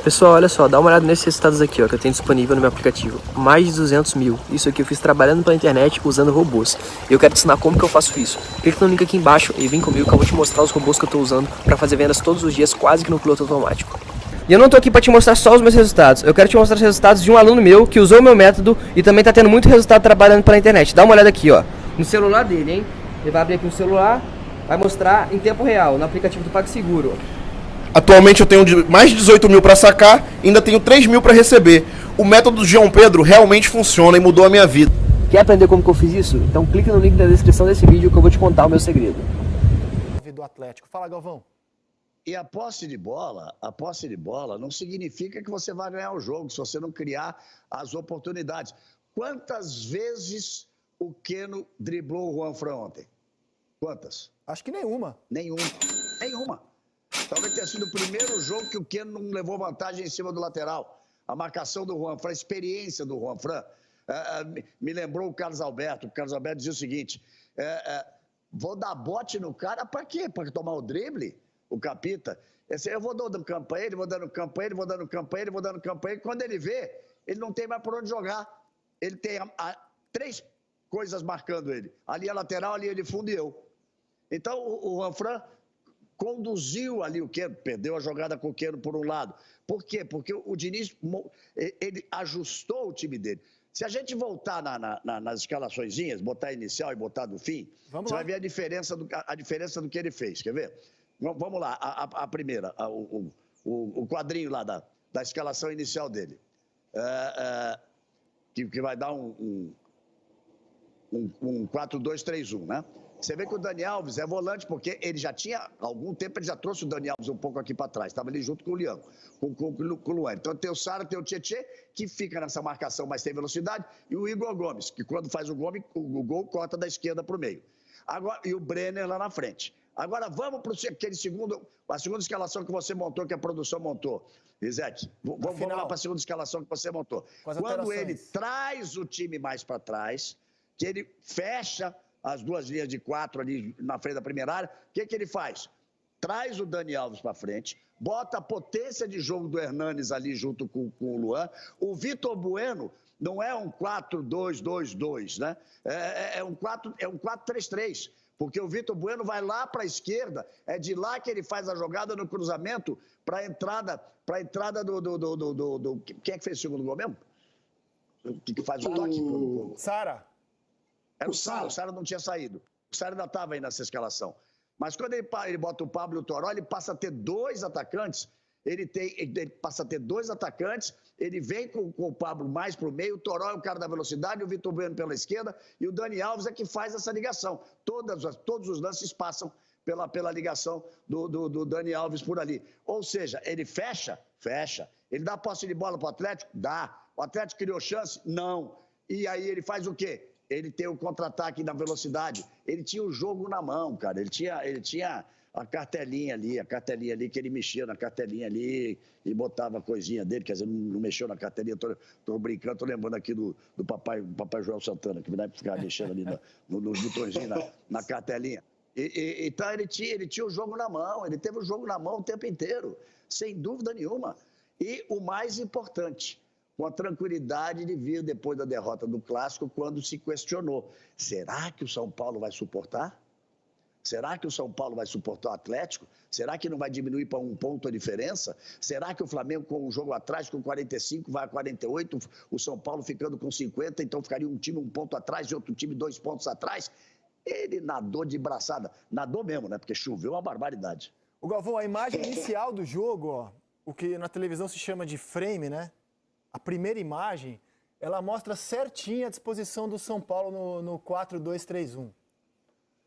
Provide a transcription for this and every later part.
Pessoal, olha só, dá uma olhada nesses resultados aqui, ó, que eu tenho disponível no meu aplicativo. Mais de 200 mil. Isso aqui eu fiz trabalhando pela internet usando robôs. E eu quero te ensinar como que eu faço isso. Clica no link aqui embaixo e vem comigo que eu vou te mostrar os robôs que eu tô usando para fazer vendas todos os dias, quase que no piloto automático. E eu não tô aqui para te mostrar só os meus resultados. Eu quero te mostrar os resultados de um aluno meu que usou o meu método e também tá tendo muito resultado trabalhando pela internet. Dá uma olhada aqui, ó, no celular dele, hein? Ele vai abrir aqui no celular, vai mostrar em tempo real, no aplicativo do PagSeguro. Atualmente eu tenho mais de 18 mil para sacar e ainda tenho 3 mil para receber. O método do João Pedro realmente funciona e mudou a minha vida. Quer aprender como que eu fiz isso? Então clique no link da descrição desse vídeo que eu vou te contar o meu segredo. Do Atlético. Fala, Galvão. E a posse de bola não significa que você vai ganhar o jogo se você não criar as oportunidades. Quantas vezes o Keno driblou o Juanfran ontem? Quantas? Acho que nenhuma. Nenhuma. Talvez tenha sido o primeiro jogo que o Keno não levou vantagem em cima do lateral. A marcação do Juanfran, a experiência do Juanfran, me lembrou o Carlos Alberto. O Carlos Alberto dizia o seguinte, vou dar bote no cara para quê? Para tomar o drible? O Capita. Eu vou dando campo a ele, vou dando campo a ele, vou dando campo a ele, vou dando campo a ele. Quando ele vê, ele não tem mais por onde jogar. Ele tem três coisas marcando ele. Ali a lateral, ali ele fundo e eu. Então o Juanfran conduziu ali o Keno, perdeu a jogada com o Keno por um lado. Por quê? Porque o Diniz, ele ajustou o time dele. Se a gente voltar nas escalaçõezinhas, botar inicial e botar do fim, você vai ver a diferença do que ele fez. Quer ver? Vamos lá, a primeira, o quadrinho lá da escalação inicial dele. Que vai dar um 4-2-3-1, né? Você vê que o Dani Alves é volante, porque ele já tinha, há algum tempo, ele já trouxe o Dani Alves um pouco aqui para trás. Estava ali junto com o Leão, com o Luan. Então tem o Sara, tem o Tietê, que fica nessa marcação, mas tem velocidade, e o Igor Gomes, que quando faz o gol corta da esquerda para o meio. Agora, e o Brenner lá na frente. Agora vamos para a segunda escalação que você montou, que a produção montou. Isete, vamos lá para a segunda escalação que você montou. Quando ele traz o time mais para trás, que ele fecha as duas linhas de 4 ali na frente da primeira área, o que ele faz? Traz o Dani Alves para frente, bota a potência de jogo do Hernanes ali junto com o Luan. O Vitor Bueno não é um 4-2-2-2, né? É um 4-3-3, porque o Vitor Bueno vai lá para a esquerda, é de lá que ele faz a jogada no cruzamento para a entrada do... Quem é que fez o segundo gol mesmo? Que faz o toque? Sara. Era o Sara não tinha saído. O Sara ainda estava aí nessa escalação. Mas quando ele bota o Pablo e o Toró, ele passa a ter dois atacantes. Ele passa a ter dois atacantes. Ele vem com o Pablo mais para o meio. O Toró é o cara da velocidade, o Vitor Bueno pela esquerda. E o Dani Alves é que faz essa ligação. Todos os lances passam pela ligação do Dani Alves por ali. Ou seja, ele fecha. Ele dá posse de bola para o Atlético? Dá. O Atlético criou chance? Não. E aí ele faz o quê? Ele tem o contra-ataque na velocidade. Ele tinha o jogo na mão, cara. Ele tinha a cartelinha ali, que ele mexia na cartelinha ali e botava a coisinha dele. Quer dizer, não mexeu na cartelinha. Tô brincando, tô lembrando aqui do papai Joel Santana, que vai ficar mexendo ali nos botõezinhos na cartelinha. Então ele tinha o jogo na mão, ele teve o jogo na mão o tempo inteiro, sem dúvida nenhuma. E o mais importante, com a tranquilidade de vir depois da derrota do Clássico, quando se questionou, será que o São Paulo vai suportar? Será que o São Paulo vai suportar o Atlético? Será que não vai diminuir para 1 ponto a diferença? Será que o Flamengo, com um jogo atrás, com 45, vai a 48, o São Paulo ficando com 50, então ficaria um time 1 ponto atrás e outro time 2 pontos atrás? Ele nadou de braçada. Nadou mesmo, né? Porque choveu uma barbaridade. O Galvão, a imagem inicial do jogo, ó, o que na televisão se chama de frame, né? A primeira imagem, ela mostra certinho a disposição do São Paulo no 4-2-3-1.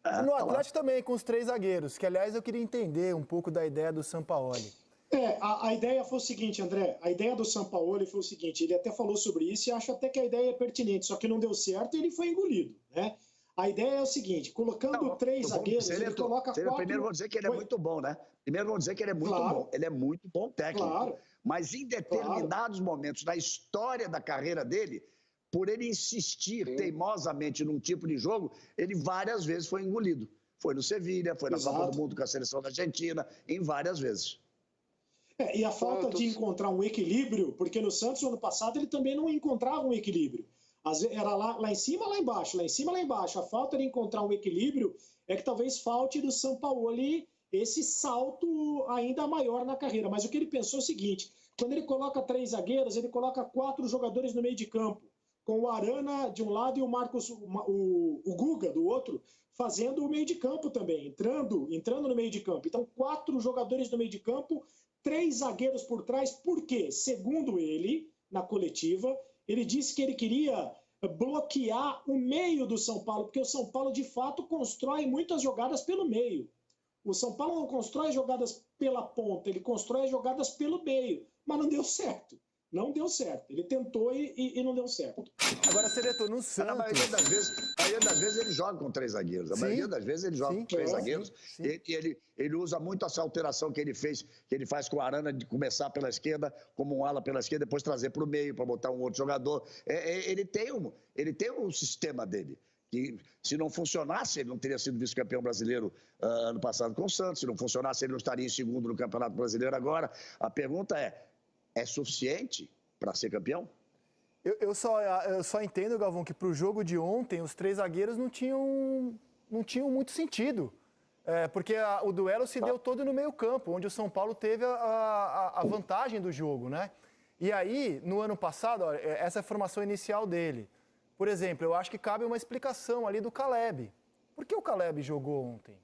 E no Atlético também, com os 3 zagueiros, que, aliás, eu queria entender um pouco da ideia do Sampaoli. A ideia foi o seguinte, André, a ideia do Sampaoli foi o seguinte, ele até falou sobre isso e acho até que a ideia é pertinente, só que não deu certo e ele foi engolido, né? A ideia é o seguinte, colocando 3 zagueiros, ele coloca 4... Primeiro vou dizer que ele é muito bom, né? Primeiro vou dizer que ele é muito bom. Ele é muito bom técnico. Claro. Mas em determinados momentos da história da carreira dele, por ele insistir teimosamente num tipo de jogo, ele várias vezes foi engolido. Foi no Sevilha, foi na Copa do Mundo com a seleção da Argentina, em várias vezes. E a falta de encontrar um equilíbrio, porque no Santos, no ano passado, ele também não encontrava um equilíbrio. Às vezes, era lá em cima, lá embaixo, lá em cima, lá embaixo. A falta de encontrar um equilíbrio é que talvez falte do Sampaoli esse salto ainda maior na carreira. Mas o que ele pensou é o seguinte, quando ele coloca 3 zagueiros, ele coloca 4 jogadores no meio de campo, com o Arana de um lado e o Marcos, o Guga do outro, fazendo o meio de campo também, entrando no meio de campo. Então, 4 jogadores no meio de campo, 3 zagueiros por trás. Por quê? Segundo ele, na coletiva, ele disse que ele queria bloquear o meio do São Paulo, porque o São Paulo, de fato, constrói muitas jogadas pelo meio. O São Paulo não constrói jogadas pela ponta, ele constrói jogadas pelo meio, mas não deu certo. Não deu certo. Ele tentou e não deu certo. Agora, Seletor, no Santos... A maioria das vezes ele joga com 3 zagueiros. A maioria das vezes ele joga com 3 zagueiros. Sim. Ele usa muito essa alteração que ele faz com o Arana de começar pela esquerda, como um ala pela esquerda, depois trazer para o meio, para botar um outro jogador. Ele tem um sistema dele. Que se não funcionasse, ele não teria sido vice-campeão brasileiro ano passado com o Santos. Se não funcionasse, ele não estaria em segundo no Campeonato Brasileiro agora. A pergunta é suficiente para ser campeão? Eu só entendo, Galvão, que para o jogo de ontem, os 3 zagueiros não tinham muito sentido. Porque o duelo se deu todo no meio-campo, onde o São Paulo teve a vantagem do jogo, né? E aí, no ano passado, ó, essa é a formação inicial dele. Por exemplo, eu acho que cabe uma explicação ali do Caleb. Por que o Caleb jogou ontem?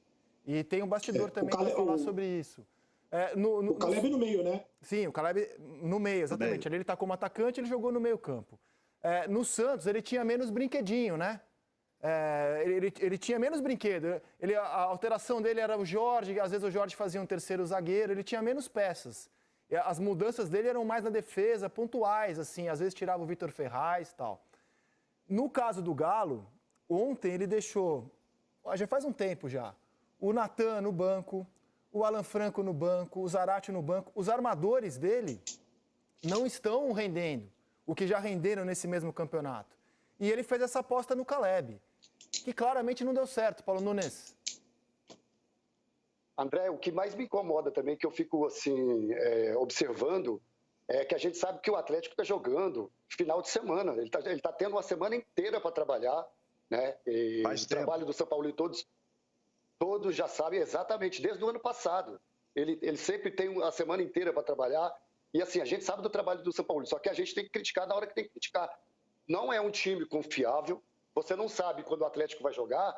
E tem um bastidor também para falar sobre isso. O Caleb no meio, né? Sim, o Caleb no meio, exatamente. Ali ele está como atacante, ele jogou no meio campo. No Santos, ele tinha menos brinquedinho, né? Ele tinha menos brinquedo. A alteração dele era o Jorge, às vezes o Jorge fazia um terceiro zagueiro, ele tinha menos peças. As mudanças dele eram mais na defesa, pontuais, assim, às vezes tirava o Vitor Ferraz e tal. No caso do Galo, ontem ele deixou, já faz um tempo já, o Natan no banco, o Alan Franco no banco, o Zarate no banco. Os armadores dele não estão rendendo o que já renderam nesse mesmo campeonato. E ele fez essa aposta no Caleb, que claramente não deu certo, Paulo Nunes. André, o que mais me incomoda também, que eu fico assim, observando, é que a gente sabe que o Atlético está jogando final de semana. Ele tá tendo uma semana inteira para trabalhar, né? E o trabalho do São Paulo e todos já sabem exatamente, desde o ano passado. Ele sempre tem a semana inteira para trabalhar. E assim, a gente sabe do trabalho do São Paulo, só que a gente tem que criticar na hora que tem que criticar. Não é um time confiável, você não sabe quando o Atlético vai jogar.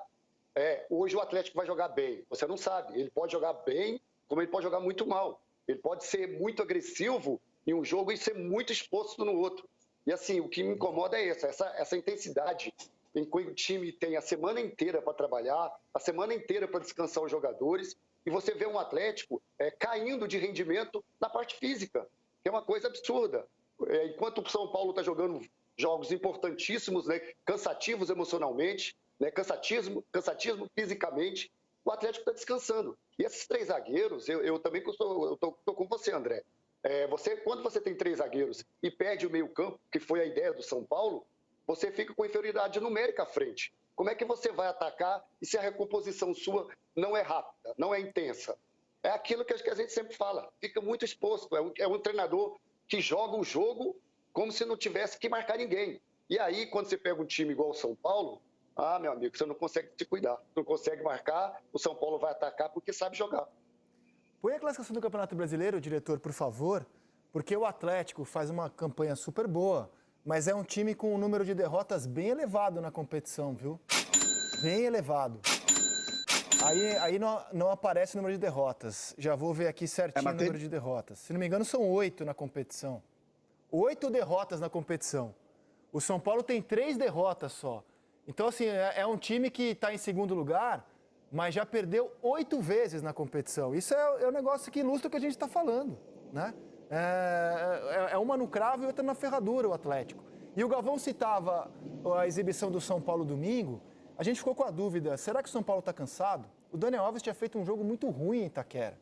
Hoje o Atlético vai jogar bem, você não sabe. Ele pode jogar bem, como ele pode jogar muito mal. Ele pode ser muito agressivo em um jogo e ser muito exposto no outro. E assim, o que me incomoda é essa intensidade em que o time tem a semana inteira para trabalhar, a semana inteira para descansar os jogadores, e você vê um Atlético caindo de rendimento na parte física, que é uma coisa absurda. Enquanto o São Paulo está jogando jogos importantíssimos, né, cansativos emocionalmente, né, cansatismo fisicamente, o Atlético está descansando. E esses 3 zagueiros, eu também estou com você, André. Quando você tem 3 zagueiros e perde o meio-campo, que foi a ideia do São Paulo, você fica com inferioridade numérica à frente. Como é que você vai atacar e se a recomposição sua não é rápida, não é intensa? É aquilo que a gente sempre fala, fica muito exposto. É um treinador que joga o jogo como se não tivesse que marcar ninguém. E aí, quando você pega um time igual o São Paulo, meu amigo, você não consegue se cuidar, não consegue marcar, o São Paulo vai atacar porque sabe jogar. Põe a classificação do Campeonato Brasileiro, diretor, por favor, porque o Atlético faz uma campanha super boa, mas é um time com um número de derrotas bem elevado na competição, viu? Bem elevado. Aí não aparece o número de derrotas. Já vou ver aqui certinho o número de derrotas. Se não me engano, são 8 na competição. 8 derrotas na competição. O São Paulo tem 3 derrotas só. Então, assim, é um time que está em segundo lugar, mas já perdeu 8 vezes na competição. Isso é um negócio que ilustra o que a gente está falando, né? Uma no cravo e outra na ferradura, o Atlético. E o Galvão citava a exibição do São Paulo domingo. A gente ficou com a dúvida, será que o São Paulo está cansado? O Daniel Alves tinha feito um jogo muito ruim em Itaquera.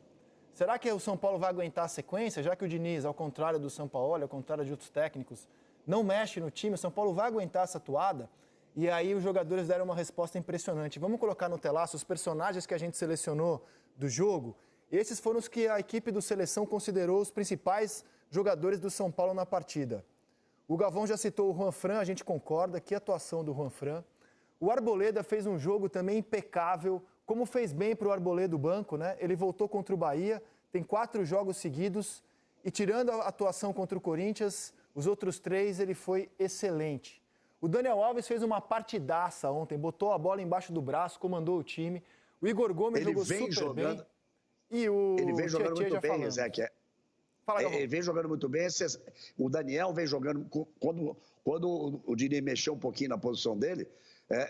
Será que o São Paulo vai aguentar a sequência, já que o Diniz, ao contrário do São Paulo, ao contrário de outros técnicos, não mexe no time, o São Paulo vai aguentar essa toada? E aí os jogadores deram uma resposta impressionante. Vamos colocar no telaço os personagens que a gente selecionou do jogo. Esses foram os que a equipe do Seleção considerou os principais jogadores do São Paulo na partida. O Galvão já citou o Juanfran, a gente concorda, que atuação do Juanfran. O Arboleda fez um jogo também impecável, como fez bem para o Arboleda do banco, né? Ele voltou contra o Bahia, tem 4 jogos seguidos e tirando a atuação contra o Corinthians, os outros 3 ele foi excelente. O Daniel Alves fez uma partidaça ontem, botou a bola embaixo do braço, comandou o time. O Igor Gomes jogou super bem. E ele vem jogando muito bem, Ezequiel. Ele vem jogando muito bem. O Daniel vem jogando. Quando o Diniz mexeu um pouquinho na posição dele,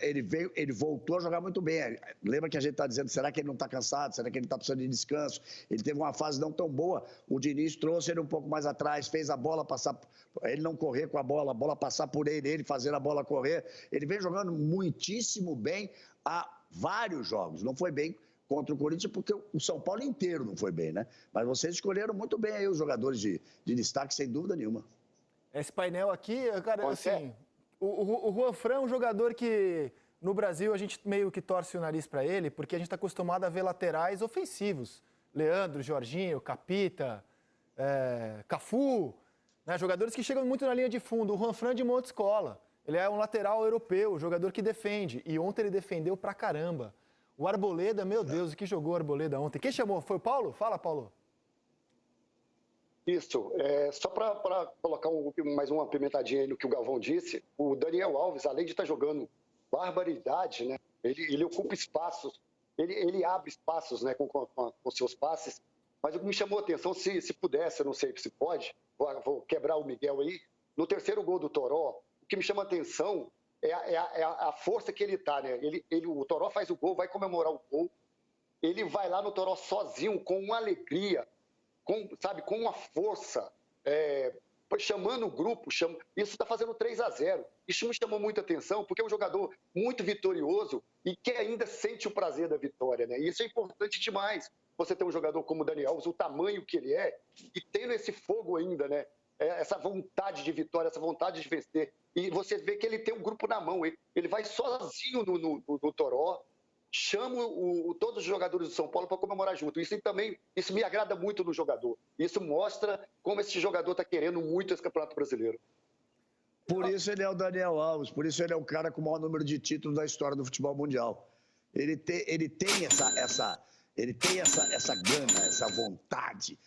ele voltou a jogar muito bem. Lembra que a gente está dizendo, será que ele não está cansado? Será que ele está precisando de descanso? Ele teve uma fase não tão boa. O Diniz trouxe ele um pouco mais atrás, fez a bola passar, ele não correr com a bola passar por ele fazer a bola correr. Ele vem jogando muitíssimo bem há vários jogos. Não foi bem contra o Corinthians, porque o São Paulo inteiro não foi bem, né? Mas vocês escolheram muito bem aí os jogadores de destaque, sem dúvida nenhuma. Esse painel aqui, cara, assim, o Juanfran é um jogador que no Brasil a gente meio que torce o nariz para ele, porque a gente está acostumado a ver laterais ofensivos. Leandro, Jorginho, Capita, Cafu, né? Jogadores que chegam muito na linha de fundo. O Juanfran é de uma outra escola. Ele é um lateral europeu, jogador que defende. E ontem ele defendeu pra caramba. O Arboleda, meu Deus, o que jogou o Arboleda ontem? Quem chamou? Foi o Paulo? Fala, Paulo. Isso. Só para colocar mais uma pimentadinha aí no que o Galvão disse, o Daniel Alves, além de estar jogando barbaridade, né? Ele ocupa espaços, ele abre espaços, né, com seus passes. Mas o que me chamou a atenção, se pudesse, eu não sei se pode, vou quebrar o Miguel aí, no terceiro gol do Toró, o que me chama a atenção é a força que ele está, né? O Toró faz o gol, vai comemorar o gol, ele vai lá no Toró sozinho, com uma alegria, com uma força, chamando o grupo, isso está fazendo 3-0. Isso me chamou muita atenção, porque é um jogador muito vitorioso e que ainda sente o prazer da vitória, né? E isso é importante demais, você ter um jogador como o Daniel Alves, o tamanho que ele é, e tendo esse fogo ainda, né? Essa vontade de vitória, essa vontade de vencer. E você vê que ele tem um grupo na mão, ele vai sozinho no Toró, chama todos os jogadores do São Paulo para comemorar junto. Isso me agrada muito no jogador. Isso mostra como esse jogador está querendo muito esse Campeonato Brasileiro. Por isso ele é o Daniel Alves, por isso ele é o cara com o maior número de títulos da história do futebol mundial. Ele tem essa gana, essa vontade.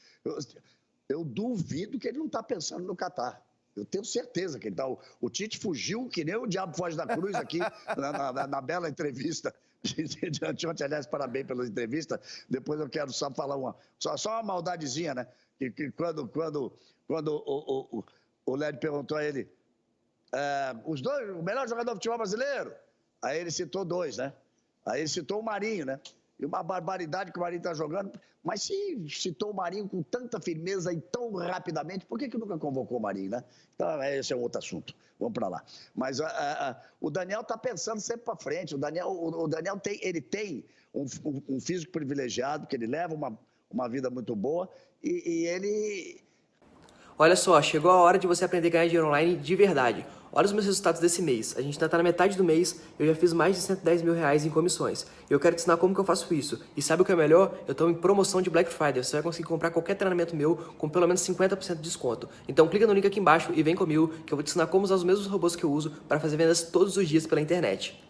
Eu duvido que ele não está pensando no Catar. Eu tenho certeza que ele está. O Tite fugiu que nem o diabo foge da cruz aqui na bela entrevista. Aliás, parabéns pela entrevista. Depois eu quero só falar só uma maldadezinha, né? Que quando o Led perguntou a ele os dois, o melhor jogador do futebol brasileiro, aí ele citou 2, né? Aí ele citou o Marinho, né? E uma barbaridade que o Marinho está jogando. Mas se citou o Marinho com tanta firmeza e tão rapidamente, por que nunca convocou o Marinho, né? Então, esse é um outro assunto. Vamos para lá. Mas o Daniel está pensando sempre para frente. O Daniel tem um físico privilegiado, que ele leva uma vida muito boa e ele... Olha só, chegou a hora de você aprender a ganhar dinheiro online de verdade. Olha os meus resultados desse mês. A gente ainda tá na metade do mês, eu já fiz mais de 110 mil reais em comissões. Eu quero te ensinar como que eu faço isso. E sabe o que é melhor? Eu tô em promoção de Black Friday. Você vai conseguir comprar qualquer treinamento meu com pelo menos 50% de desconto. Então clica no link aqui embaixo e vem comigo que eu vou te ensinar como usar os mesmos robôs que eu uso para fazer vendas todos os dias pela internet.